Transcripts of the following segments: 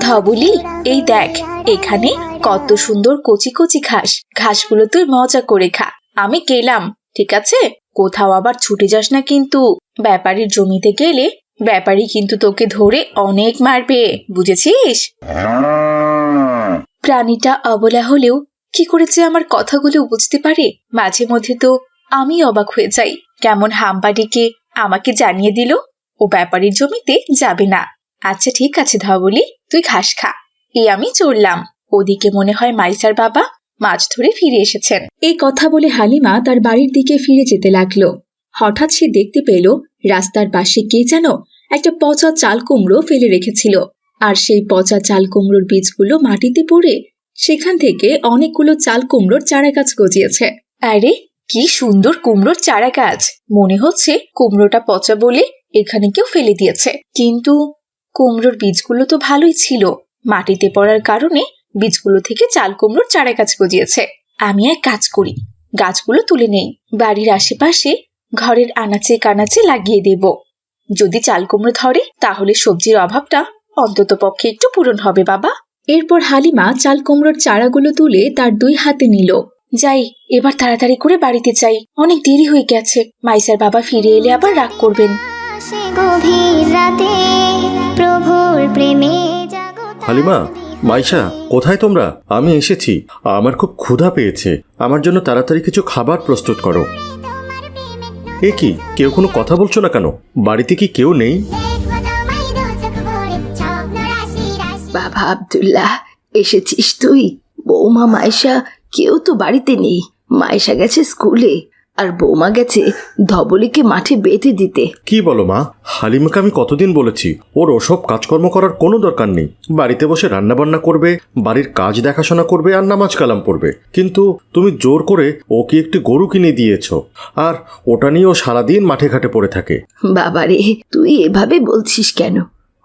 ধবলি, এই দেখ এখানে কত সুন্দর কচি কচি ঘাস। ঘাসগুলো তুই মজা করে খা। আমি গেলাম, ঠিক আছে? কোথাও আবার ছুটে যাস না কিন্তু। ব্যাপারীর জমিতে গেলে ব্যাপারী কিন্তু তোকে ধরে অনেক মারবে, বুঝেছিস? প্রাণীটা অবলা হলেও কি করেছে আমার কথাগুলো বুঝতে পারে। মাঝে মধ্যে তো আমি অবাক হয়ে যাই, কেমন হাম্বা ডেকে আমাকে জানিয়ে দিল ও ব্যাপারীর জমিতে যাবে না। আচ্ছা ঠিক আছে ধবলি, তুই ঘাস খা। আমি চললাম। ওদিকে মনে হয় মাইসার বাবা মাছ ধরে ফিরে এসেছেন। এই কথা বলে হালিমা তার বাড়ির দিকে ফিরে যেতে লাগলো। হঠাৎ সে দেখতে পেল রাস্তার পাশে কে যেন একটা পচা চাল কুমড়ো ফেলে রেখেছিল, আর সেই পচা চাল কুমড়োর বীজগুলো মাটিতে পড়ে সেখান থেকে অনেকগুলো চাল কুমড়োর চারা গাছ গজিয়েছে। আরে কি সুন্দর কুমড়োর চারা গাছ! মনে হচ্ছে কুমড়োটা পচা বলে এখানে কেউ ফেলে দিয়েছে, কিন্তু কুমড়োর বীজগুলো তো ভালোই ছিল। মাটিতে পড়ার কারণে বীজগুলো থেকে চাল কুমড়োর চারা গাছ গজিয়েছে। আমি এক কাজ করি, গাছগুলো তুলে নেই, বাড়ির আশেপাশে ঘরের আনাচে কানাচে লাগিয়ে দেব। যদি চাল কুমড়ো ধরে তাহলে সবজির অভাবটা অন্তত পক্ষে একটু পূরণ হবে বাবা। এরপর হালিমা চাল কুমড়োর চারাগুলো তুলে তার 2 হাতে নিল। যাই, এবার তাড়াতাড়ি করে বাড়িতে চাই, অনেক দেরি হয়ে গেছে। মাইসার বাবা ফিরে এলে আবার রাগ করবেন। হালিমা, মাইশা, কোথায় তোমরা? আমি এসেছি। আমার খুব ক্ষুধা পেয়েছে। আমার জন্য তাড়াতাড়ি কিছু খাবার প্রস্তুত করো। এ কি, কেউ কোনো কথা বলছো না কেন? বাড়িতে কি কেউ নেই? বাবা আব্দুল্লাহ, এসেছিস তুই? বৌমা মাইশা কেউ তো বাড়িতে নেই। মাইশা গেছে স্কুলে, আর বৌমা গেছে ধবলিকে মাঠে বেঁধে দিতে। কি বলো মা? হালিমাকে আমি কতদিন বলেছি ওর ওসব কাজকর্ম করার কোনো দরকার নেই। বাড়িতে বসে রান্নাবান্না করবে, বাড়ির কাজ দেখাশোনা করবে, আর নামাজ কালাম পড়বে। কিন্তু তুমি জোর করে ওকে একটি গরু কিনে দিয়েছ, আর ওটা নিয়ে ও সারাদিন মাঠে ঘাটে পড়ে থাকে। বাবারে, তুই এভাবে বলছিস কেন?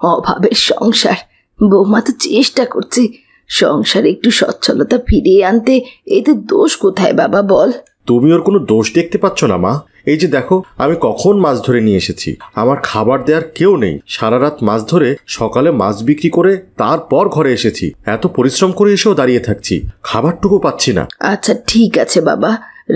অভাবের সংসার। বৌমা তো চেষ্টা করছে সংসারে একটু সচ্ছলতা ফিরিয়ে আনতে। এতে দোষ কোথায় বাবা বল? তুমি ওর কোনো দোষ দেখতে পাচ্ছ না মা? এই যে দেখো, আমি কখন মাছ ধরে নিয়ে এসেছি। আমার খাবার দেওয়ার কেউ নেই। সারা রাত মাছ ধরে সকালে মাছ বিক্রি করে তারপর ঘরে এসেছি। এত পরিশ্রম করে এসেও দাঁড়িয়ে থাকছি, খাবারটুকু পাচ্ছি না। আচ্ছা ঠিক আছে বাবা,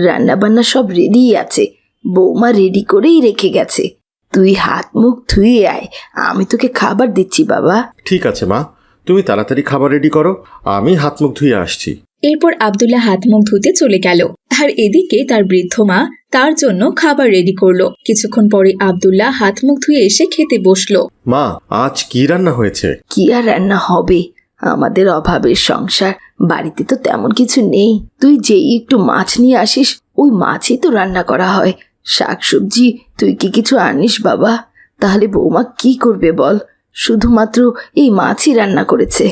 রান্না বান্না সব রেডি আছে। বৌমা রেডি করেই রেখে গেছে। তুই হাত মুখ ধুয়ে আয়, আমি তোকে খাবার দিচ্ছি বাবা। ঠিক আছে মা, তুমি তাড়াতাড়ি খাবার রেডি করো, আমি হাত মুখ ধুয়ে আসছি। এরপর আব্দুল্লাহ হাত মুখ ধুতে চলে গেল, আর এদিকে তার বৃদ্ধ মা তার জন্য খাবার রেডি করলো। কিছুক্ষণ পরে আব্দুল্লাহ হাত মুখ ধুয়ে এসে খেতে বসলো। মা, আজ কি রান্না হয়েছে? কি আর রান্না হবে, আমাদের অভাবের সংসার। বাড়িতে তো তেমন কিছু নেই। তুই যেই একটু মাছ নিয়ে আসিস, ওই মাছই তো রান্না করা হয়। শাকসবজি তুই কি কিছু আনিস বাবা? তাহলে বৌমা কি করবে বল? শুধুমাত্র এই মাছই রান্না করেছে।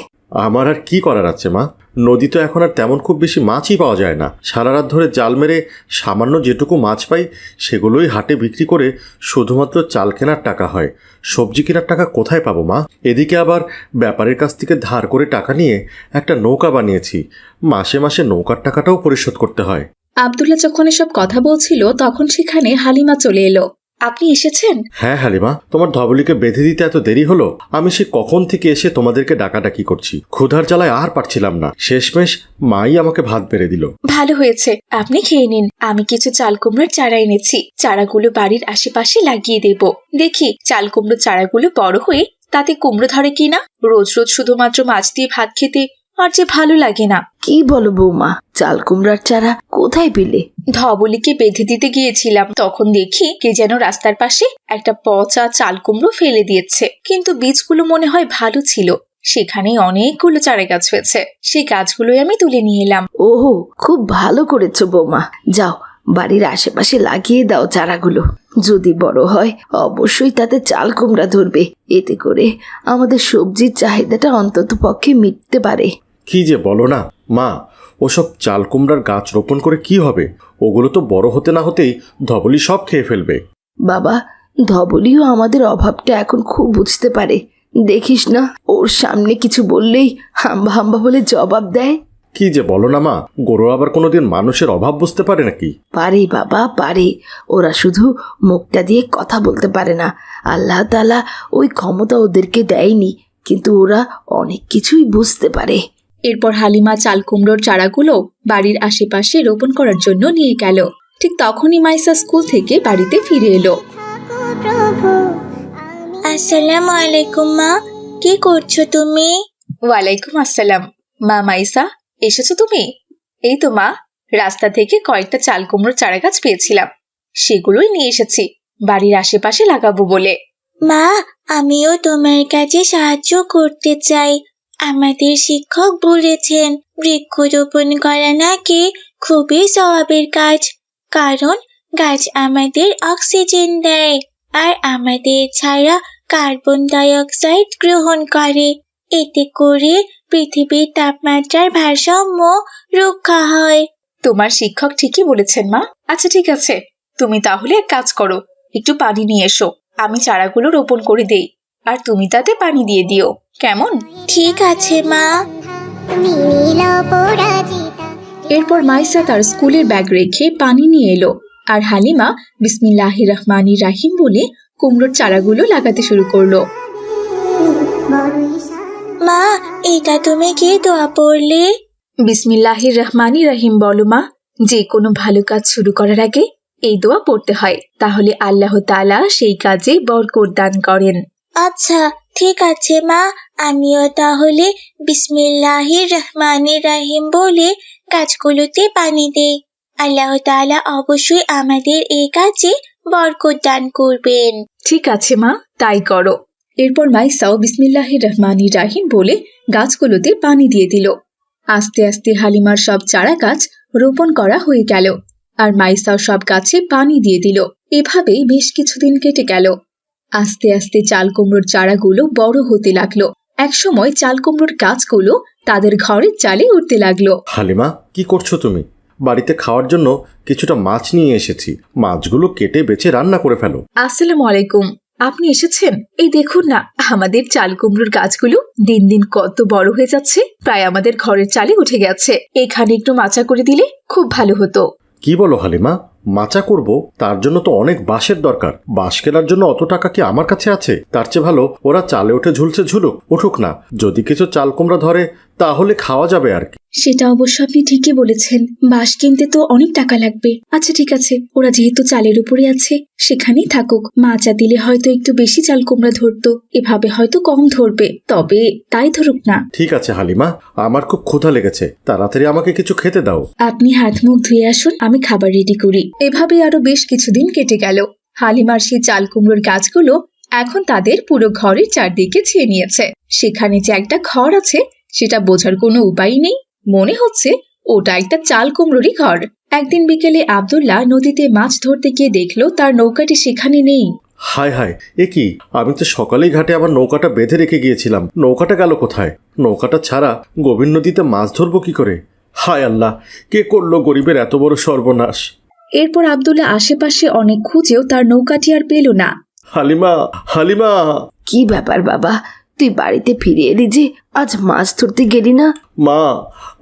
আমার আর কি করার আছে মা? নদী তো এখন আর তেমন খুব বেশি মাছই পাওয়া যায় না। সারা রাত ধরে জাল মেরে সামান্য যেটুকু মাছ পাই সেগুলোই হাটে বিক্রি করে শুধুমাত্র চাল কেনার টাকা হয়। সবজি কেনার টাকা কোথায় পাবো মা? এদিকে আবার ব্যাপারের কাছ থেকে ধার করে টাকা নিয়ে একটা নৌকা বানিয়েছি। মাসে মাসে নৌকার টাকাটাও পরিশোধ করতে হয়। আব্দুল্লাহ যখন এসব কথা বলছিল তখন সেখানে হালিমা চলে এলো। আপনি এসেছেন? হ্যাঁ হালিমা, তোমার ধবলিকে বেঁধে দিতে এত দেরি হলো? আমি সে কখন থেকে এসে তোমাদেরকে ডাকাডাকি করছি। ক্ষুধার জ্বালায় আর পারছিলাম না। শেষমেশ মাই আমাকে ভাত বেড়ে দিল। ভালো হয়েছে, আপনি খেয়ে নিন। আমি কিছু চাল কুমড়োর চারা এনেছি, চারাগুলো বাড়ির আশেপাশে লাগিয়ে দেব। দেখি চাল কুমড়োর চারাগুলো বড় হয়ে তাতে কুমড়ো ধরে কিনা। রোজ রোজ শুধুমাত্র মাছ দিয়ে ভাত খেতে আর যে ভালো লাগে না। কি বলো বৌমা, চাল কুমড়ার চারা কোথায় পেলে? ধবলিকে বেঁধে দিতে গিয়েছিলাম, তখন দেখি কে যেন রাস্তার পাশে একটা পচা চাল কুমড়ো ফেলে দিয়েছে, কিন্তু বীজগুলো মনে হয় ভালো ছিল। সেখানে অনেকগুলো চারা গাছ হয়েছে, সেই গাছগুলোই আমি তুলে নিয়ে এলাম। ওহো, খুব ভালো করেছো বৌমা। যাও, বাড়ির আশেপাশে লাগিয়ে দাও চারাগুলো। যদি বড় হয় অবশ্যই তাতে চাল কুমড়া ধরবে। এতে করে আমাদের সবজির চাহিদাটা অন্তত পক্ষে মিটতে পারে। কি যে বলো না মা, ওসব চাল কুমড়ার গাছ রোপণ করে কি হবে? ওগুলো তো বড় হতে না হতেই ধবলি সব খেয়ে ফেলবে। বাবা, ধবলিও আমাদের অভাবটা এখন খুব বুঝতে পারে। দেখিস না, ওর সামনে কিছু বললেই হাম্বা হাম্বা বলে জবাব দেয়। কি যে বলো না মা, গরু আবার কোনোদিন মানুষের অভাব বুঝতে পারে নাকি? পারে বাবা, পারে। ওরা শুধু মুখটা দিয়ে কথা বলতে পারে না। আল্লাহ তাআলা ওই ক্ষমতা ওদেরকে দেয়নি, কিন্তু ওরা অনেক কিছুই বুঝতে পারে। এরপর হালিমা চাল কুমড়োর চারাগুলো বাড়ির আশেপাশে রোপণ করার জন্য নিয়ে গেল। ঠিক তখনই মাইসা স্কুল থেকে বাড়িতে ফিরে এলো। আসসালামু আলাইকুম মা, কি করছো তুমি? ওয়ালাইকুম আসসালাম। মা মাইসা, এসেছো তুমি? এই তো মা, রাস্তা থেকে কয়েকটা চাল কুমড়োর চারা গাছ পেয়েছিলাম, সেগুলোই নিয়ে এসেছি বাড়ির আশেপাশে লাগাবো বলে। মা, আমিও তোমার কাছে সাহায্য করতে চাই। আমাদের শিক্ষক বলেছেন বৃক্ষরোপণ করা নাকি খুবই সওয়াবের কাজ, কারণ গাছ আমাদের অক্সিজেন দেয় আর আমাদের ছাড়া কার্বন ডাই অক্সাইড গ্রহণ করে। এতে করে পৃথিবীর তাপমাত্রার ভারসাম্য রক্ষা হয়। তোমার শিক্ষক ঠিকই বলেছেন মা। আচ্ছা ঠিক আছে, তুমি তাহলে এক কাজ করো, একটু পানি নিয়ে এসো, আমি চারাগুলো রোপণ করে দেই, আর তুমি তাতে পানি দিয়ে দিও, কেমন? ঠিক আছে মা। এরপর মাইসা তার স্কুলের ব্যাগ রেখে পানি নিয়ে এলো, আর হালিমা বিসমিল্লাহির রহমানির রাহিম বলে কুমড়োর চারাগুলো লাগাতে শুরু করলো। মা, এটা তুমি কি দোয়া পড়লে? বিসমিল্লাহির রহমানির রাহিম বলো মা। যে কোনো ভালো কাজ শুরু করার আগে এই দোয়া পড়তে হয়, তাহলে আল্লাহ তাআলা সেই কাজে বরকত দান করেন। আচ্ছা ঠিক আছে মা, আমিও তাহলে বিসমিল্লাহির রহমানির রাহিম বলে গাছগুলোতে পানি দেই। আল্লাহ তাআলা অবশ্যই আমাদের এই কাজে বরকত দান করবেন। ঠিক আছে মা, তাই করো। এরপর মাইসাও বিসমিল্লাহির রহমানির রাহিম বলে গাছগুলোতে পানি দিয়ে দিল। আস্তে আস্তে হালিমার সব চারা গাছ রোপণ করা হয়ে গেল, আর মাইসাও সব গাছে পানি দিয়ে দিল। এভাবেই বেশ কিছুদিন কেটে গেল। আস্তে আস্তে চাল কুমড়োর চারাগুলো বড় হতে লাগলো। একসময় চাল কুমড়োর গাছগুলো তাদের ঘরের চালে উঠতে লাগলো। হালিমা, কি করছো তুমি? বাড়িতে খাওয়ার জন্য কিছুটা মাছ নিয়ে এসেছি, মাছগুলো কেটে বেছে রান্না করে ফেলো। আসসালামু আলাইকুম, আপনি এসেছেন? এই দেখুন না, আমাদের চাল কুমড়োর গাছগুলো দিন দিন কত বড় হয়ে যাচ্ছে, প্রায় আমাদের ঘরের চালে উঠে গেছে। এখানে একটু মাচা করে দিলে খুব ভালো হতো। কি বলো হালিমা, মাচা করব? তার জন্য তো অনেক বাঁশের দরকার। বাঁশ কেনার জন্য অত টাকা কি আমার কাছে আছে? তার চেয়ে ভালো ওরা চালে উঠে ঝুলছে ঝুলুক, উঠুক না। যদি কিছু চাল কুমড়া ধরে তাহলে খাওয়া যাবে আর কি। সেটা অবশ্য আপনি ঠিকই বলেছেন, বাঁশ কিনতে তো অনেক টাকা লাগবে। আচ্ছা ঠিক আছে, ওরা যেহেতু চালের উপরে আছে সেখানেই থাকুক। মাচা দিলে হয়তো একটু বেশি চাল কুমড়া ধরতো, এভাবে হয়তো কম ধরবে, তবে তাই ধরুক না। ঠিক আছে হালিমা, আমার খুব ক্ষুধা লেগেছে, তাড়াতাড়ি আমাকে কিছু খেতে দাও। আপনি হাত মুখ ধুয়ে আসুন, আমি খাবার রেডি করি। এভাবে আরো বেশ কিছুদিন কেটে গেল। হালিমার সেই চাল কুমড়োর গাছগুলো এখন তাদের পুরো ঘরের চারদিকে ছেয়ে নিয়েছে। সেখানে যে একটা ঘর আছে সেটা বোঝার কোনো উপায় নেই, মনে হচ্ছে ওটা একটা চাল কুমড়োরই ঘর। একদিন বিকেলে আব্দুল্লাহ নদীতে মাছ ধরতে গিয়ে দেখলো তার নৌকাটি সেখানে নেই। হায় হায়, এ কি! আমি তো সকালেই ঘাটে আমার নৌকাটা বেঁধে রেখে গিয়েছিলাম, নৌকাটা গেল কোথায়? নৌকাটা ছাড়া গভীর নদীতে মাছ ধরবো কি করে? হায় আল্লাহ, কে করলো গরিবের এত বড় সর্বনাশ! এরপর আব্দুল্লাহ আশেপাশে অনেক খুঁজেও তার নৌকাটি আর পেল না। হালিমা, হালিমা! কি ব্যাপার বাবা, তুই বাড়িতে ফিরে এলি যে, আজ মাছ ধরতে গেলি না? মা,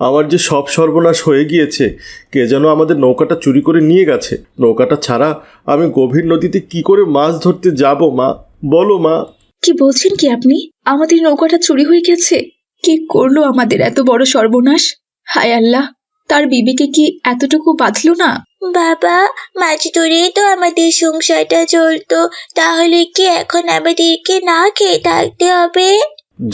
আমার যে সব সর্বনাশ হয়ে গিয়েছে, কে যেন আমাদের নৌকাটা চুরি করে নিয়ে গেছে। নৌকাটা ছাড়া আমি গভীর নদীতে কি করে মাছ ধরতে যাব মা? বলো মা। কি বলছেন কি আপনি? আমাদের নৌকাটা চুরি হয়ে গেছে? কে করলো আমাদের এত বড় সর্বনাশ? হায় আল্লাহ, তার বিবেকে কি এতটুকু বাঁধলো না? বাবা, মাছ ধরেই তো আমাদের সংসারটা চলতো, তাহলে কি এখন আমাদেরকে না খেয়ে থাকতে হবে?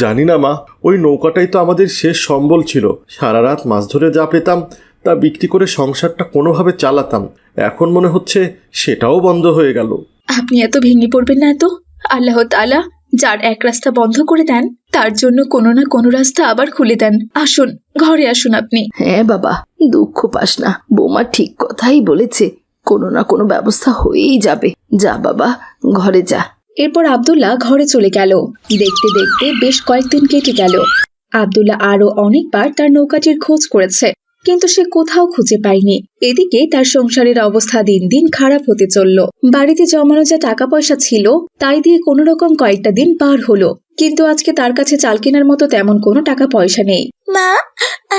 জানি না মা, ওই নৌকাটাই তো আমাদের শেষ সম্বল ছিল। সারা রাত মাছ ধরে যা পেতাম তা বিক্রি করে সংসারটা কোনোভাবে চালাতাম। এখন মনে হচ্ছে সেটাও বন্ধ হয়ে গেল। আপনি এত ভেঙে পড়বেন না তো। আল্লাহ তাআলা যার এক রাস্তা বন্ধ করে দেন, তার জন্য কোনো না কোনো রাস্তা আবার খুলে দেন। আসুন, ঘরে আসুন আপনি। হ্যাঁ বাবা, দুঃখ পাস না, বৌমা ঠিক কথাই বলেছে, কোনো না কোনো ব্যবস্থা হয়েই যাবে। যা বাবা, ঘরে যা। এরপর আব্দুল্লাহ ঘরে চলে গেল। দেখতে দেখতে বেশ কয়েকদিন কেটে গেল। আব্দুল্লাহ আরো অনেকবার তার নৌকাটির খোঁজ করেছে, কিন্তু সে কোথাও খুঁজে পায়নি। এদিকে তার সংসারের অবস্থা দিন দিন খারাপ হতে চলল। বাড়িতে জমানো যা টাকা পয়সা ছিল তাই দিয়ে কোনো রকম কয়েকটা দিন পার হলো, কিন্তু আজকে তার কাছে চাল কেনার মতো তেমন কোনো টাকা পয়সা নেই। মা,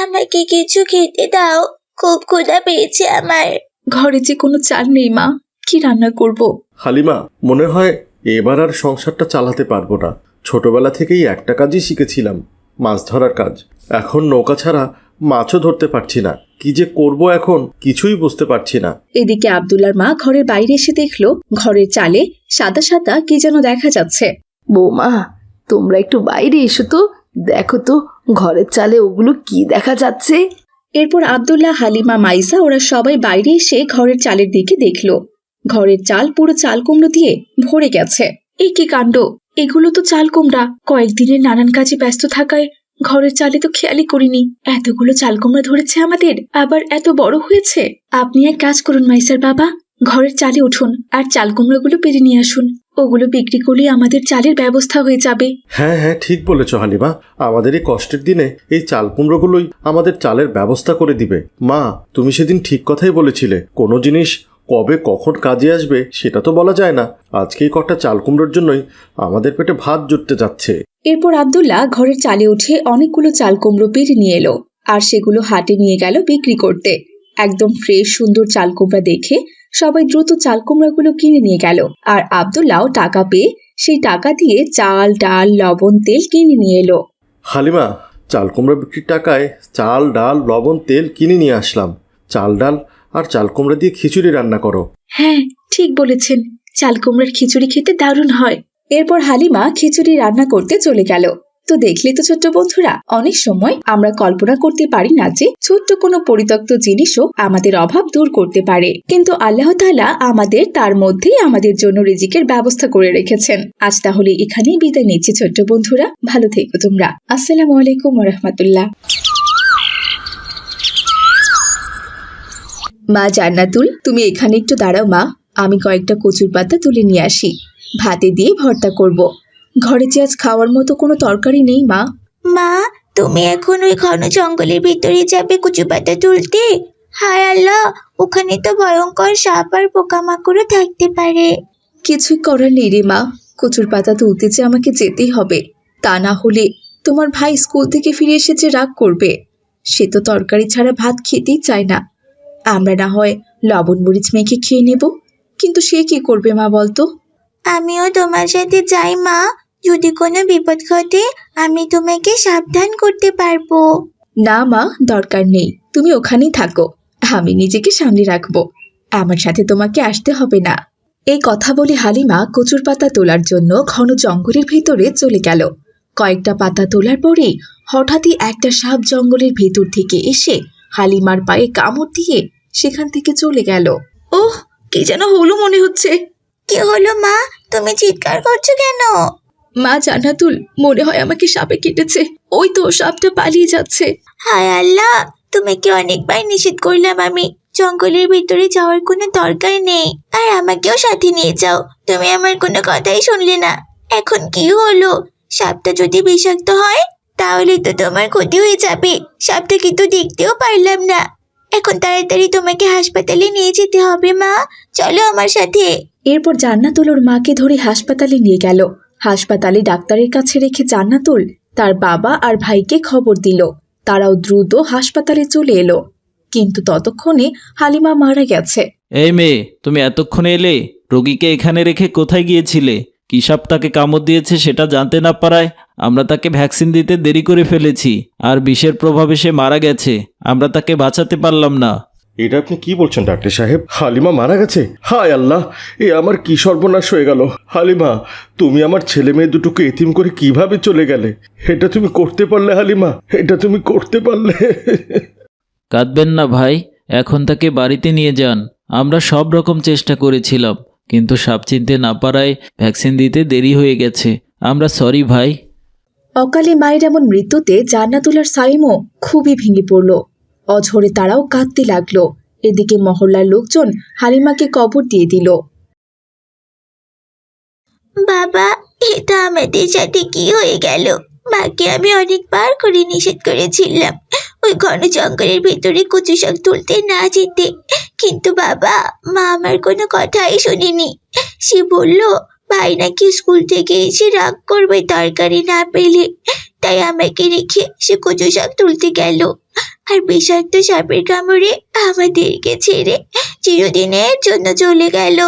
আমাকে কিছু খেতে দাও, খুব ক্ষুধা পেয়েছে আমার। ঘরে যে কোনো চাল নেই মা, কি রান্না করব? হালিমা, মনে হয় এবার আর সংসারটা চালাতে পারবো না। ছোটবেলা থেকেই একটা কাজই শিখেছিলাম, মাছ ধরার কাজ। এখন নৌকা ছাড়া মাছও ধরতে পারছি না। কি যে করব এখন কিছুই বুঝতে পারছি না। এদিকে আব্দুল্লার মা ঘরের বাইরে এসে দেখলো ঘরের চালে সাদা সাদা কি যেন দেখা যাচ্ছে। বৌমা, তোমরা একটু বাইরে এসো তো, দেখো তো ঘরের চালে ওগুলো কি দেখা যাচ্ছে। এরপর আব্দুল্লাহ, হালিমা, মাইসা ওরা সবাই বাইরে এসে ঘরের চালের দিকে দেখলো। ঘরের চাল পুরো চাল কুমড়ো দিয়ে ভরে গেছে। এই কি কাণ্ড! এগুলো তো চাল কুমড়া। কয়েকদিনের নানান কাজে ব্যস্ত থাকায় ঘরের চালে তো খেয়ালই করিনি এতগুলো চাল কুমড়া ধরেছে আমাদের, আবার এত বড় হয়েছে। আপনি এক কাজ করুন মাইসার বাবা, ঘরের চালে উঠুন আর চাল কুমড়াগুলো পেরে নিয়ে আসুন। ওগুলো বিক্রি করলে আমাদের চালের ব্যবস্থা হয়ে যাবে। হ্যাঁ হ্যাঁ, ঠিক বলেছ হালিমা। আমাদের এই কষ্টের দিনে এই চাল কুমড়োগুলোই আমাদের চালের ব্যবস্থা করে দিবে। মা, তুমি সেদিন ঠিক কথাই বলেছিলে, কোনো জিনিস কবে কখন কাজে আসবে সেটা তো বলা যায় না। আজকেই কটা চাল কুমড়োর জন্যই আমাদের পেটে ভাত জুটতে যাচ্ছে। এরপর আব্দুল্লাহ ঘরের চালে উঠে অনেকগুলো চাল কুমড়ো পেরে নিয়ে এলো আর সেগুলো হাটে নিয়ে গেল বিক্রি করতে। একদম ফ্রেশ সুন্দর চাল কুমড়া দেখে সবাই দ্রুত চাল কুমড়াগুলো কিনে নিয়ে গেল, আর আব্দুল্লাহ টাকা পেয়ে সেই টাকা দিয়ে চাল, ডাল, লবণ, তেল কিনে নিয়ে এলো। হালিমা, চাল কুমড়া বিক্রির টাকায় চাল, ডাল, লবণ, তেল কিনে নিয়ে আসলাম। চাল, ডাল আর চাল কুমড়া দিয়ে খিচুড়ি রান্না করো। হ্যাঁ, ঠিক বলেছেন, চাল কুমড়ার খিচুড়ি খেতে দারুণ হয়। এরপর হালিমা খিচুড়ি রান্না করতে চলে গেল। তো দেখলে তো ছোট্ট বন্ধুরা, অনেক সময় আমরা কল্পনা করতে পারি না যে ছোট্ট কোনো পরিত্যক্ত জিনিসও আমাদের অভাব দূর করতে পারে, কিন্তু আল্লাহ তাআলা আমাদের তার মধ্যেই আমাদের জন্য রিজিকের ব্যবস্থা করে রেখেছেন। আজ তাহলে এখানেই বিদায় নিচ্ছি ছোট্ট বন্ধুরা, ভালো থেকো তোমরা। আসসালামু আলাইকুম ওয়া রাহমাতুল্লাহ। মা জান্নাতুল, তুমি এখানে একটু দাঁড়াও মা, আমি কয়েকটা কচুর পাতা তুলে নিয়ে আসি, ভাতে দিয়ে ভর্তা করব। ঘরে যে আজ খাওয়ার মতো কোনো তরকারি নেই মা। মা, তুমি এখন ওই ঘন জঙ্গলের ভিতরে যাবে কচু পাতা তুলতে? হায় আল্লাহ, ওখানে তো ভয়ঙ্কর সাপ আর পোকামাকড়ও থাকতে পারে। কিছুই করার নেই রে মা, কচুর পাতা তুলতে যে আমাকে যেতেই হবে, তা না হলে তোমার ভাই স্কুল থেকে ফিরে এসে যে রাগ করবে। সে তো তরকারি ছাড়া ভাত খেতেই চায় না। আমরা না হয় লবণ মরিচ মেখে খেয়ে নেব, কিন্তু সে কি করবে মা বলতো? আমিও তোমার সাথে যাই মা, যদি কোনো বিপদ ঘটে আমি তোমাকে সাবধান করতে পারবো। না মা, দরকার নেই, তুমি ওখানেই থাকো, আমি নিজেকে সামলে রাখবো, আমার সাথে তোমাকে আসতে হবে না। এই কথা বলে হালিমা কচুর পাতা তোলার জন্য ঘন জঙ্গলের ভিতরে চলে গেল। কয়েকটা পাতা তোলার পরেই হঠাৎই একটা সাপ জঙ্গলের ভেতর থেকে এসে হালিমার পায়ে কামড় দিয়ে সেখান থেকে চলে গেল। ওহ, কি যেন হলো মনে হচ্ছে। কি হলো মা, তুমি চিৎকার করছো কেন? মা জান্নাতুল, মনে হয় আমাকে সাপে কেটেছে, ওই তো সাপটা পালিয়ে যাচ্ছে। হায় আল্লাহ, তোমাকে অনেকবার নিষেধ করলাম আমি, জঙ্গলের ভিতরে যাওয়ার কোনো দরকার নেই, আর আমাকেও সাথে নিয়ে যাও, তুমি আমার কোনো কথাই শুনলে না। এখন কি হলো? সাপটা যদি বিষাক্ত হয় তাহলে তো তোমার ক্ষতি হয়ে যাবে। সাপটাকে তো দেখতেও পারলাম না। এখন তাড়াতাড়ি তোমাকে হাসপাতালে নিয়ে যেতে হবে মা, চলো আমার সাথে। এরপর জান্নাতুল ওর মাকে ধরে হাসপাতালে নিয়ে গেল। হাসপাতালে ডাক্তারের কাছে রেখে জান্নাতুল তার বাবা আর ভাইকে খবর দিল। তারাও দ্রুত হাসপাতালে চলে এলো, কিন্তু ততক্ষণে হালিমা মারা গেছে। এই মেয়ে, তুমি এতক্ষণে এলে? রোগীকে এখানে রেখে কোথায় গিয়েছিলে? কি সাপ তাকে কামড় দিয়েছে সেটা জানতে না পারায় আমরা তাকে ভ্যাকসিন দিতে দেরি করে ফেলেছি, আর বিষের প্রভাবে সে মারা গেছে। আমরা তাকে বাঁচাতে পারলাম না। এটা আপনি কি বলছেন ডাক্তার সাহেব? হালিমা মারা গেছে? হায় আল্লাহ, এ আমার কি সর্বনাশ হয়ে গেল। হালিমা, তুমি আমার ছেলে মেয়ে দুটোকে এতিম করে কিভাবে চলে গেলে? এটা তুমি করতে পারলে হালিমা, এটা তুমি করতে পারলে? কাঁদবেন না ভাই, এখন তাকে বাড়িতে নিয়ে যান। আমরা সব রকম চেষ্টা করেছিলাম, কিন্তু সাপ চিনতে না পারায় ভ্যাকসিন দিতে দেরি হয়ে গেছে। আমরা সরি ভাই। অকালে মায়ের এমন মৃত্যুতে জান্নাতুল আর সাইমও খুবই ভেঙে পড়ল। অঝরে তারাও কাঁদতে লাগলো। এদিকে মহল্লার লোকজন হালিমাকে কবর দিয়ে দিল। বাবা, এটা আমাদের সাথে কি হয়ে গেল? মাকে আমি অনেকবার করে নিষেধ করেছিলাম, ওই ঘন জঙ্গলের ভেতরে কচু শাক তুলতে না যেতে, কিন্তু বাবা, মা আমার কোনো কথাই শোনেনি। সে বলল ভাই নাকি স্কুল থেকে এসে রাগ করবে তরকারি না পেলে, তাই আমাকে রেখে সে কচু শাক তুলতে গেল। আর বিষাক্ত সাপের কামড়ে আমাদেরকে ছেড়ে চিরদিনের জন্য চলে গেল।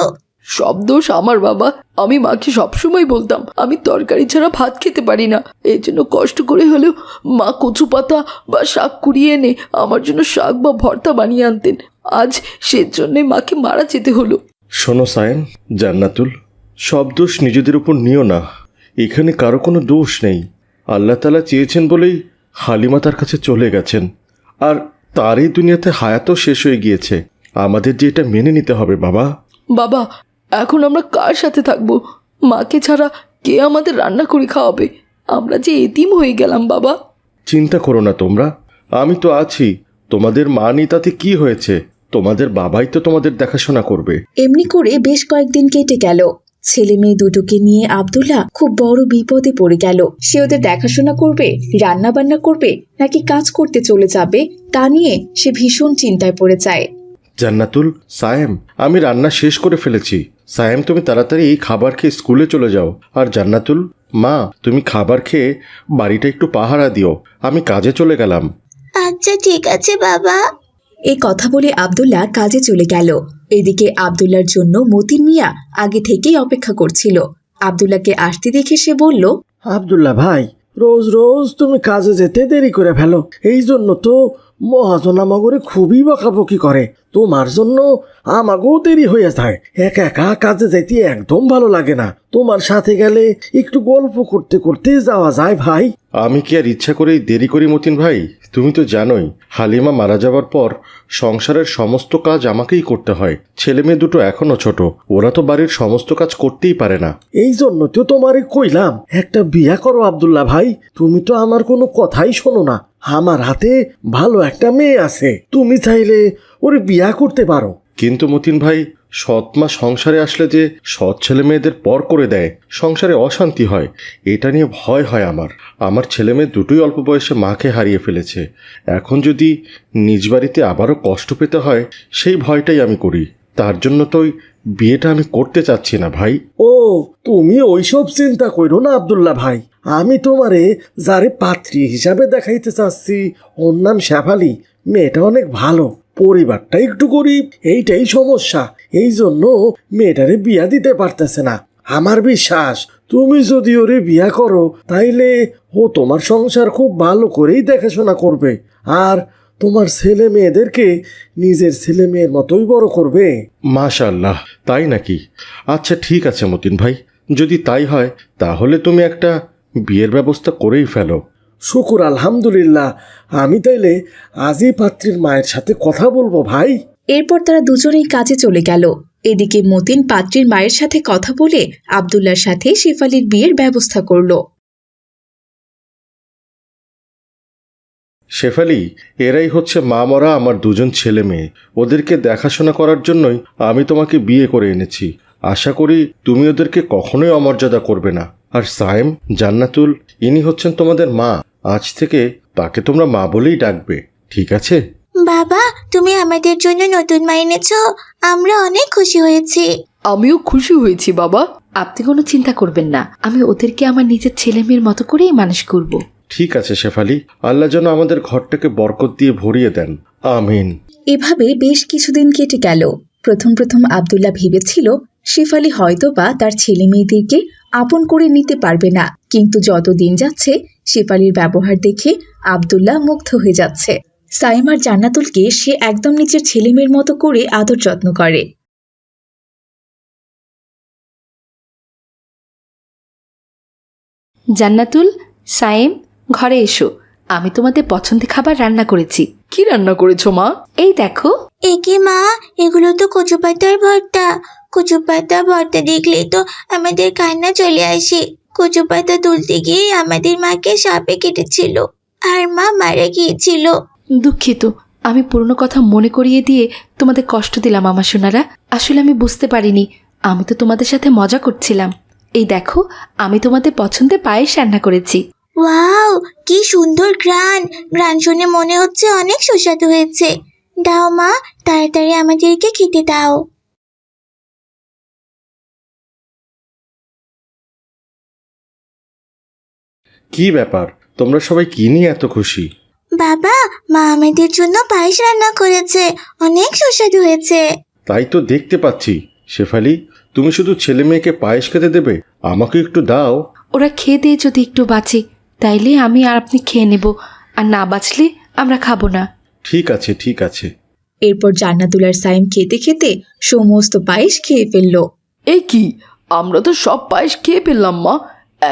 সব দোষ আমার বাবা। আমি মাকে সবসময় বলতাম আমি তরকারি ছাড়া ভাত খেতে পারি না। এই জন্য কষ্ট করে হলেও মা কচু পাতা বা শাক কুড়িয়ে এনে আমার জন্য শাক বা ভর্তা বানিয়ে আনতেন। আজ সেজন্যে মাকে মারা যেতে হলো। শোনো সায়েম, জান্নাতুল, সব দোষ নিজেদের উপর নিও না। এখানে কারো কোনো দোষ নেই। আল্লাহ তাআলা চেয়েছেন বলেই হালিমা তার কাছে চলে গেছেন, আর তারই দুনিয়াতে হায়াতও শেষ হয়ে গিয়েছে। আমাদের যে এটা মেনে নিতে হবে বাবা। বাবা, এখন আমরা কার সাথে থাকবো? মাকে ছাড়া কে আমাদের রান্না করে খাওয়াবে? আমরা যে এতিম হয়ে গেলাম বাবা। চিন্তা করো না তোমরা, আমি তো আছি। তোমাদের মা নেই তাতে কি হয়েছে? তোমাদের বাবাই তো তোমাদের দেখাশোনা করবে। এমনি করে বেশ কয়েকদিন কেটে গেল। ছেলে মেয়ে দুটোকে নিয়ে আব্দুল্লাহ খুব বড় বিপদে পড়ে গেল। সে ওদের দেখাশোনা করবে, রান্না বান্না করবে, নাকি কাজ করতে চলে যাবে তা নিয়ে সে ভীষণ চিন্তায় পড়ে যায়। জান্নাতুল, সায়েম, আমি রান্না শেষ করে ফেলেছি। সায়েম, তুমি তাড়াতাড়ি এই খাবার খেয়ে স্কুলে চলে যাও। আর জান্নাতুল, মা, তুমি খাবার খেয়ে বাড়িটা একটু পাহারা দিও। আমি কাজে চলে গেলাম। আচ্ছা ঠিক আছে বাবা। এই কথা বলে আব্দুল্লাহ কাজে চলে গেল। এদিকে আব্দুল্লাহর জন্য মতিন মিয়া আগে থেকেই অপেক্ষা করছিল। আব্দুল্লাহকে আসতে দেখে সে বলল, আব্দুল্লাহ ভাই, রোজ রোজ তুমি কাজে যেতে দেরি করে ফেলো। এই জন্য তো মহাজন আমাগরে খুবই বকাবকি করে। তোমার জন্য আমাকেও দেরি হয়ে যায়। একা একা কাজে যাইতে একদম ভালো লাগে না। তোমার সাথে গেলে একটু গল্প করতে করতে যাওয়া যায় ভাই। আমি কি আর ইচ্ছা করেই দেরি করি মতিন ভাই? তুমি তো জানোই, হালিমা মারা যাওয়ার পর সংসারের সমস্ত কাজ আমাকেই করতে হয়। ছেলে মেয়ে দুটো এখনো ছোট, ওরা তো বাড়ির সমস্ত কাজ করতেই পারে না। এই জন্য তো তোমারে কইলাম একটা বিয়া করো আব্দুল্লাহ ভাই। তুমি তো আমার কোনো কথাই শোনো না। আমার হাতে ভালো একটা মেয়ে আছে, তুমি চাইলে ওর বিয়া করতে পারো। কিন্তু মতিন ভাই, সৎ মা সংসারে আসলে যে সৎ ছেলে মেয়েদের পর করে দেয়, সংসারে অশান্তি হয়, এটা নিয়ে ভয় হয় আমার। আমার ছেলে মেয়ে দুটোই অল্প বয়সে মাকে হারিয়ে ফেলেছে। এখন যদি নিজ বাড়িতে আবারও কষ্ট পেতে হয়, সেই ভয়টাই আমি করি। তার জন্য তো ওই বিয়েটা আমি করতে চাচ্ছি না ভাই। ও, তুমি ওইসব চিন্তা করো না আব্দুল্লাহ ভাই। আমি তোমারে যারে পাত্রী হিসাবে দেখাইতে চাচ্ছি, ওর নাম শেফালি। মেয়েটা অনেক ভালো, পরিবারটা একটু গরিব, এইটাই সমস্যা। এই জন্য মেয়েটারে বিয়া দিতে পারতেছে না। আমার বিশ্বাস তুমি যদি ওরে বিয়া করো, তাইলে ও তোমার সংসার খুব ভালো করেই দেখাশোনা করবে, আর তোমার ছেলে মেয়েদেরকে নিজের ছেলে মেয়ের মতোই বড় করবে। মাশাআল্লাহ, তাই নাকি? আচ্ছা ঠিক আছে মতিন ভাই, যদি তাই হয় তাহলে তুমি একটা বিয়ের ব্যবস্থা করেই ফেলো। শুকুর আলহামদুলিল্লাহ। আমি তাইলে আজই পাত্রীর মায়ের সাথে কথা বলবো ভাই। এরপর তারা দুজনেই কাজে চলে গেল। এদিকে মতিন পাত্রীর মায়ের সাথে কথা বলে আব্দুল্লাহর সাথে শেফালির বিয়ের ব্যবস্থা করল। শেফালি, এরাই হচ্ছে মা মরা আমার দুজন ছেলে মেয়ে। ওদেরকে দেখাশোনা করার জন্যই আমি তোমাকে বিয়ে করে এনেছি। আশা করি তুমি ওদেরকে কখনোই অমর্যাদা করবে না। আর সায়েম, জান্নাতুল, ইনি হচ্ছেন তোমাদের মা। আজ থেকে তাকে তোমরা মা বলেই ডাকবে, ঠিক আছে? বাবা, তুমি আমাদের জন্য নতুন মা এনেছো, আমরা অনেক খুশি হয়েছি। আমিও খুশি হয়েছি বাবা। আপনি কোনো চিন্তা করবেন না, আমি ওদেরকে আমার নিজের ছেলে মেয়ের মতো করেই মানুষ করব। ঠিক আছে শেফালি, আল্লাহ যেন আমাদের ঘরটাকে বরকত দিয়ে ভরিয়ে দেন, আমিন। এভাবে বেশ কিছুদিন কেটে গেল। প্রথম প্রথম আব্দুল্লাহ ভেবেছিল শেফালি হয়তোবা তার ছেলে মেয়েদেরকে আপন করে নিতে পারবে না, কিন্তু যত দিন যাচ্ছে শেফালির ব্যবহার দেখে আব্দুল্লাহ মুগ্ধ হয়ে যাচ্ছে। সাইম আর জান্নাতুলকে সে একদম নিজের ছেলে মেয়ের মতো করে আদর যত্ন করে। জান্নাতুল, সায়েম, ঘরে এসো। আমি তোমাদের পছন্দের খাবার রান্না করেছি। কি রান্না করেছো মা? এই দেখো। একে মা, এগুলো তো কচু পাতার ভর্তা। কচু পাতা ভর্তা দেখলেই তো আমাদের কান্না চলে আসে। কচু পাতা তুলতে গিয়ে আমাদের মাকে সাপে কেটেছিল, আর মা মারা গিয়েছিল। দুঃখিত, আমি পুরনো কথা মনে করিয়ে দিয়ে তোমাদের কষ্ট দিলাম আমার সোনারা। আসলে আমি বুঝতে পারিনি, আমি তো তোমাদের সাথে মজা করছিলাম। এই দেখো, আমি তোমাদের পছন্দের পায়েস রান্না করেছি। ওয়াও, কি সুন্দর ঘ্রাণ! ঘ্রাণ শুনে মনে হচ্ছে অনেক সুস্বাদু হয়েছে। দাও মা, তাড়াতাড়ি আমাদেরকে খেতে দাও। কি ব্যাপার, তোমরা সবাই কি নিয়ে এত খুশি? বাবা, মা আমাদের জন্য পায়েস রান্না করেছে, অনেক সুস্বাদু হয়েছে। তাই তো দেখতে পাচ্ছি। শেফালি, তুমি শুধু ছেলে মেয়েকে পায়েস খেতে দেবে? আমাকে একটু দাও। ওরা খেয়ে দিয়ে যদি একটু বাঁচে তাইলে আমি আর আপনি খেয়ে নেব, আর না বাঁচলে আমরা খাবো না। ঠিক আছে, ঠিক আছে। এরপর জান্নাতুল আর সাইম খেতে খেতে সমস্ত পায়েস খেয়ে ফেললো। এ কি, আমরা তো সব পায়েস খেয়ে ফেললাম মা,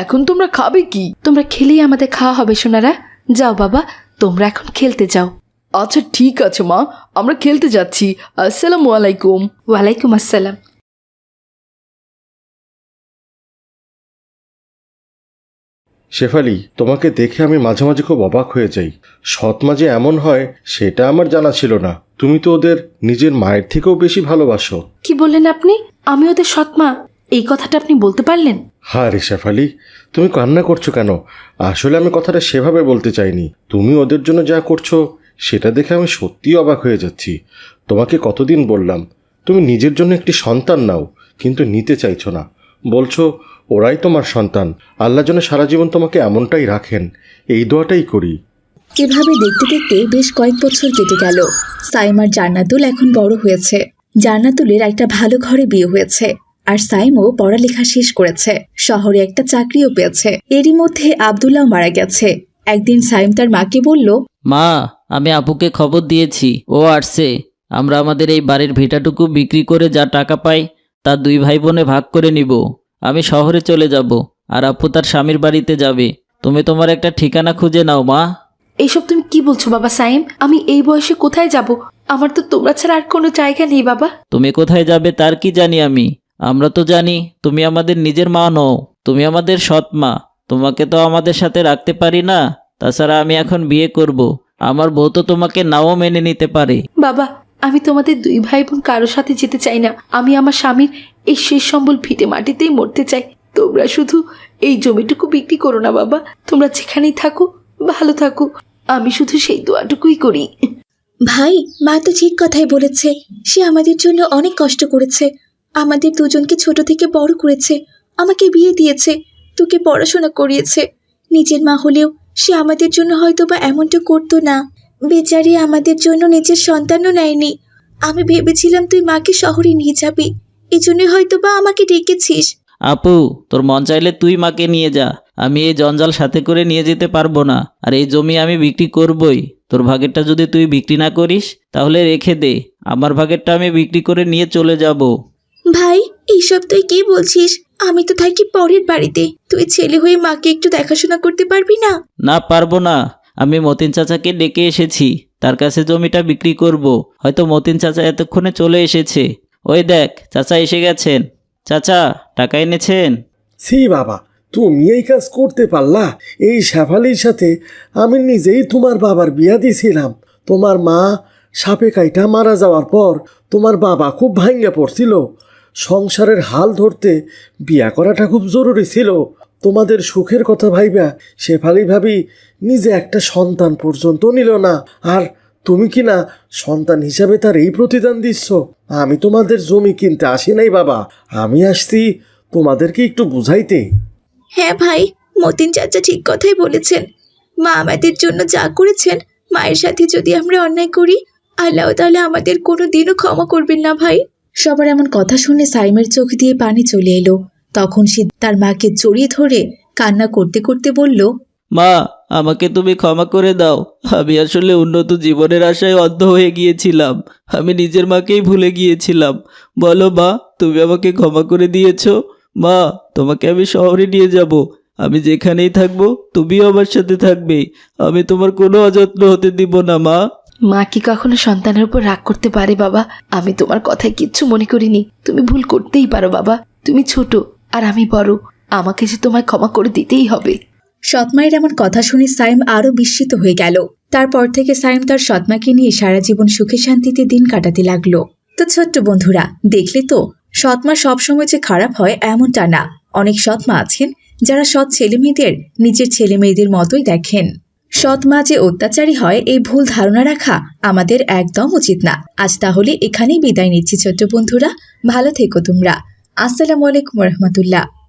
এখন তোমরা খাবে কি? তোমরা খেলেই আমাদের খাওয়া হবে সোনারা। যাও বাবা, তোমরা এখন খেলতে যাও। আচ্ছা ঠিক আছে মা, আমরা খেলতে যাচ্ছি। আসসালামু আলাইকুম। ওয়ালাইকুম আসসালাম। শেফালি, তোমাকে দেখে আমি মাঝে মাঝে খুব অবাক হয়ে যাই। সৎ মা যে এমন হয় সেটা আমার জানা ছিল না। তুমি তো ওদের নিজের মায়ের থেকেও বেশি ভালোবাসো। কি বললেন আপনি? আমি ওদের সৎমা? এই কথাটা আপনি বলতে পারলেন? হ্যাঁ রে শেফালি, তুমি কান্না করছো কেন? আসলে আমি কথাটা সেভাবে বলতে চাইনি। তুমি ওদের জন্য যা করছো সেটা দেখে আমি সত্যিই অবাক হয়ে যাচ্ছি। তোমাকে কতদিন বললাম তুমি নিজের জন্য একটি সন্তান নাও, কিন্তু নিতে চাইছো না। বলছো ওরাই তোমার সন্তান। আল্লাহ যেন সারা জীবন তোমাকে এমনটাই রাখেন, এই দোয়াটাই করি। এভাবে দেখতে দেখতে বেশ কয়েক বছর কেটে গেল। সাইম আর জান্নাতুল এখন বড় হয়েছে। জান্নাতুলের একটা ভালো ঘরে বিয়ে হয়েছে, আর সাইমও পড়ালেখা শেষ করেছে, শহরে একটা চাকরিও পেয়েছে। এরই মধ্যে আব্দুল্লাহ মারা গেছে। একদিন সাইম তার মাকে বলল, মা, আমি আপুকে খবর দিয়েছি, ও আসছে। আমরা আমাদের এই বাড়ির ভিটাটুকু বিক্রি করে যা টাকা পাই তা দুই ভাই বোনে ভাগ করে নিব। আমি শহরে চলে যাব, আর আপু তার স্বামীর বাড়িতে যাবে। তুমি তোমার একটা ঠিকানা খুঁজে নাও মা। এইসব তুমি কি বলছো বাবা সাইম? আমি এই বয়সে কোথায় যাব? আমার তো তোমরা ছাড়া আর কোনো জায়গা নেই বাবা। তুমি কোথায় যাবে তার কি জানি আমি? আমরা তো জানি তুমি আমাদের নিজের মা নও, তুমি আমাদের সৎ মা। তোমাকে তো আমাদের সাথে রাখতে পারি না। তাছাড়া আমি এখন বিয়ে করব, আমার বউ তো তোমাকে নাও মেনে নিতে পারে। বাবা, আমি তোমাদের দুই ভাই বোন কারোর সাথে যেতে চাই না। আমি আমার স্বামীর এই শেষ সম্বল ভিটে মাটিতেই মরতে চাই। তোমরা শুধু এই জমিটুকু বিক্রি করো না বাবা। তোমরা যেখানেই থাকো ভালো থাকো, আমি শুধু সেই দোয়াটুকুই করি। ভাই, মা তো ঠিক কথাই বলেছে। সে আমাদের জন্য অনেক কষ্ট করেছে, আমাদের দুজনকে ছোট থেকে বড় করেছে, আমাকে বিয়ে দিয়েছে, তোকে পড়াশোনা করিয়েছে। নিজের মা হলেও সে আমাদের জন্য হয়তো বা এমনটা করতো না। বেচারি আমাদের জন্য নিজের সন্তানও নেয়নি। আমি ভেবেছিলাম তুই মাকে শহরে নিয়ে যাবি, এজন্যই হয়তো বা আমাকে ডেকেছিস। আপু, তোর মন চাইলে তুই মাকে নিয়ে যা, আমি এই জঞ্জাল সাথে করে নিয়ে যেতে পারবো না। আর এই জমি আমি বিক্রি করবই। তোর ভাগেরটা যদি তুই বিক্রি না করিস তাহলে রেখে দে, আমার ভাগেরটা আমি বিক্রি করে নিয়ে চলে যাব। ভাই, এইসব তুই কি বলছিস? আমি তো থাকি পরের বাড়িতে, তুই ছেলে হয়ে মাকে একটু দেখাশোনা করতে পারবি না? না, পারবো না। আমি মতিন চাচাকে ডেকে এসেছি, তার কাছে জমিটা বিক্রি করব। হয়তো মতিন চাচা এতক্ষণে চলে এসেছে। ওই দেখ, চাচা এসে গেছেন। চাচা, টাকা এনেছেন? সি বাবা, তুমি এই কাজ করতে পারলা? এই শেফালির সাথে আমি নিজেই তোমার বাবার বিয়া দিয়েছিলাম। তোমার মা সাপে কাইটা মারা যাওয়ার পর তোমার বাবা খুব ভাঙ্গা পড়ছিল। সংসারের হাল ধরতে বিয়া করাটা খুব জরুরি ছিল। তোমাদের সুখের কথা ভাইবা শেফালি ভাবি নিজে একটা সন্তান পর্যন্ত নিল না, আর তুমি কি না সন্তান হিসাবে তার এই প্রতিদান দিচ্ছ? আমি তোমাদের জমি কিনতে আসি নাই বাবা, আমি আসছি তোমাদেরকে একটু বুঝাইতে। হ্যাঁ ভাই, মতিন চাচা ঠিক কথাই বলেছেন। মা আমাদের জন্য যা করেছেন, মায়ের সাথে যদি আমরা অন্যায় করি, আল্লাহ তাআলা আমাদের কোনো দিনও ক্ষমা করবেন না ভাই। সবার এমন কথা শুনে সাইমের চোখ দিয়ে পানি চলে এলো। তখন সে তার মাকে জড়িয়ে ধরে কান্না করতে করতে বলল, মা, আমাকে তুমি ক্ষমা করে দাও। আমি আসলে উন্নত জীবনের আশায় অন্ধ হয়ে গিয়েছিলাম। আমি নিজের মাকেই ভুলে গিয়েছিলাম। বলো মা, তুমি আমাকে ক্ষমা করে দিয়েছো? মা, তোমাকে আমি শহরে নিয়ে যাব। আমি যেখানেই থাকবো তুমিও আমার সাথে থাকবে। আমি তোমার কোনো অযত্ন হতে দিব না মা। মা কি কখনো সন্তানের উপর রাগ করতে পারে বাবা? আমি তোমার কথায় কিচ্ছু মনে করিনি। তুমি ভুল করতেই পারো বাবা, তুমি ছোট আর আমি বড়, আমাকে যে তোমায় ক্ষমা করে দিতেই হবে। সৎমায়ের এমন কথা শুনে সাইম আরো বিস্মিত হয়ে গেল। তারপর থেকে সাইম তার সৎমাকে নিয়ে সারা জীবন সুখে শান্তিতে দিন কাটাতে লাগলো। তো ছোট্ট বন্ধুরা, দেখলে তো, সৎমা সবসময় যে খারাপ হয় এমনটা না। অনেক সৎমা আছেন যারা সৎ ছেলে মেয়েদের নিজের ছেলে মেয়েদের মতোই দেখেন। সৎ মা যে অত্যাচারী হয় এই ভুল ধারণা রাখা আমাদের একদম উচিত না। আজ তাহলে এখানেই বিদায় নিচ্ছি ছোট্ট বন্ধুরা, ভালো থেকো তোমরা। আসসালামু আলাইকুম রহমতুল্লাহ।